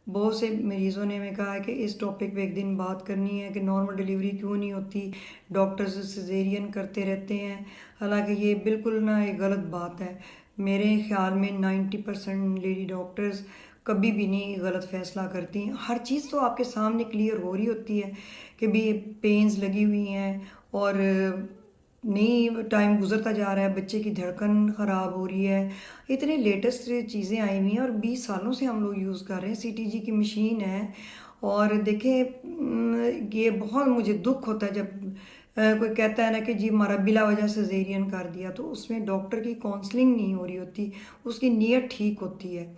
बहुत से मरीज़ों ने हमें कहा है कि इस टॉपिक पे एक दिन बात करनी है कि नॉर्मल डिलीवरी क्यों नहीं होती, डॉक्टर्स सिजेरियन करते रहते हैं। हालांकि ये बिल्कुल ना एक गलत बात है। मेरे ख्याल में 90% लेडी डॉक्टर्स कभी भी नहीं गलत फ़ैसला करती हैं। हर चीज़ तो आपके सामने क्लियर हो रही होती है कि भी पेन्स लगी हुई हैं और नहीं टाइम गुजरता जा रहा है, बच्चे की धड़कन ख़राब हो रही है। इतनी लेटेस्ट चीज़ें आई हुई हैं और 20 सालों से हम लोग यूज़ कर रहे हैं। सीटीजी की मशीन है और देखें ये बहुत मुझे दुख होता है जब कोई कहता है ना कि जी हमारा बिला वजह सिजेरियन कर दिया, तो उसमें डॉक्टर की काउंसलिंग नहीं हो रही होती, उसकी नीयत ठीक होती है।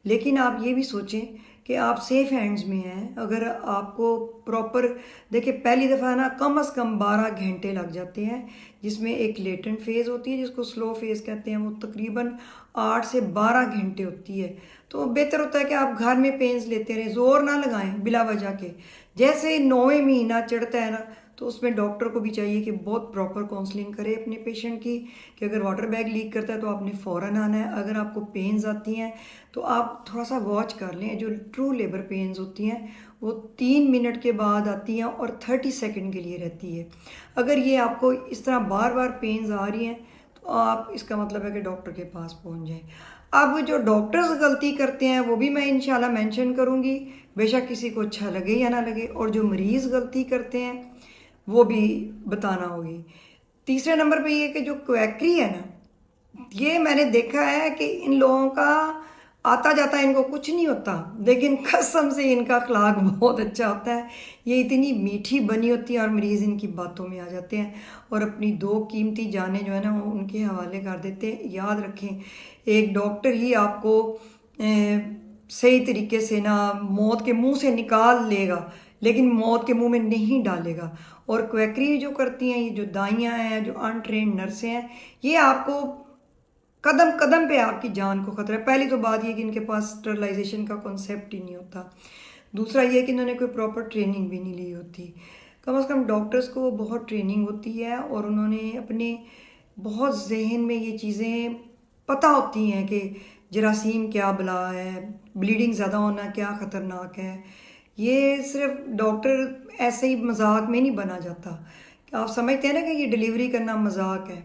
लेकिन आप ये भी सोचें कि आप सेफ हैंड्स में हैं। अगर आपको प्रॉपर देखिए, पहली दफ़ा ना कम से कम 12 घंटे लग जाते हैं, जिसमें एक लेटेंट फेज़ होती है जिसको स्लो फेज़ कहते हैं, वो तकरीबन 8 से 12 घंटे होती है। तो बेहतर होता है कि आप घर में पेन्स लेते रहें, ज़ोर ना लगाएं बिला वजह के। जैसे 9वें महीना चढ़ता है ना, तो उसमें डॉक्टर को भी चाहिए कि बहुत प्रॉपर काउंसलिंग करे अपने पेशेंट की, कि अगर वाटर बैग लीक करता है तो आपने फ़ौरन आना है। अगर आपको पेन्स आती हैं तो आप थोड़ा सा वॉच कर लें। जो ट्रू लेबर पेन्स होती हैं वो 3 मिनट के बाद आती हैं और 30 सेकंड के लिए रहती है। अगर ये आपको इस तरह बार बार पेन्स आ रही हैं तो आप, इसका मतलब है कि डॉक्टर के पास पहुंच जाएं। अब जो डॉक्टर्स गलती करते हैं वो भी मैं इंशाल्लाह मेंशन करूंगी, बेशक किसी को अच्छा लगे या ना लगे, और जो मरीज़ गलती करते हैं वो भी बताना होगी। तीसरे नंबर पे ये कि जो क्वैकरी है ना, ये मैंने देखा है कि इन लोगों का आता जाता इनको कुछ नहीं होता, लेकिन कसम से इनका अखलाक बहुत अच्छा होता है। ये इतनी मीठी बनी होती है और मरीज़ इनकी बातों में आ जाते हैं और अपनी 2 कीमती जानें जो है ना वो उनके हवाले कर देते हैं। याद रखें, एक डॉक्टर ही आपको सही तरीके से ना मौत के मुंह से निकाल लेगा, लेकिन मौत के मुंह में नहीं डालेगा। और क्वैकरी जो करती हैं, ये जो दाइयाँ हैं, जो अनट्रेंड नर्सें हैं, ये आपको कदम कदम पे आपकी जान को खतरा है। पहली तो बात ये कि इनके पास स्टरलाइजेशन का कॉन्सेप्ट ही नहीं होता। दूसरा ये कि इन्होंने कोई प्रॉपर ट्रेनिंग भी नहीं ली होती। कम से कम डॉक्टर्स को बहुत ट्रेनिंग होती है और उन्होंने अपने बहुत जहन में ये चीज़ें पता होती हैं कि जरासीम क्या बला है, ब्लीडिंग ज़्यादा होना क्या ख़तरनाक है। ये सिर्फ डॉक्टर ऐसे ही मजाक में नहीं बना जाता। आप समझते हैं ना कि ये डिलीवरी करना मजाक है,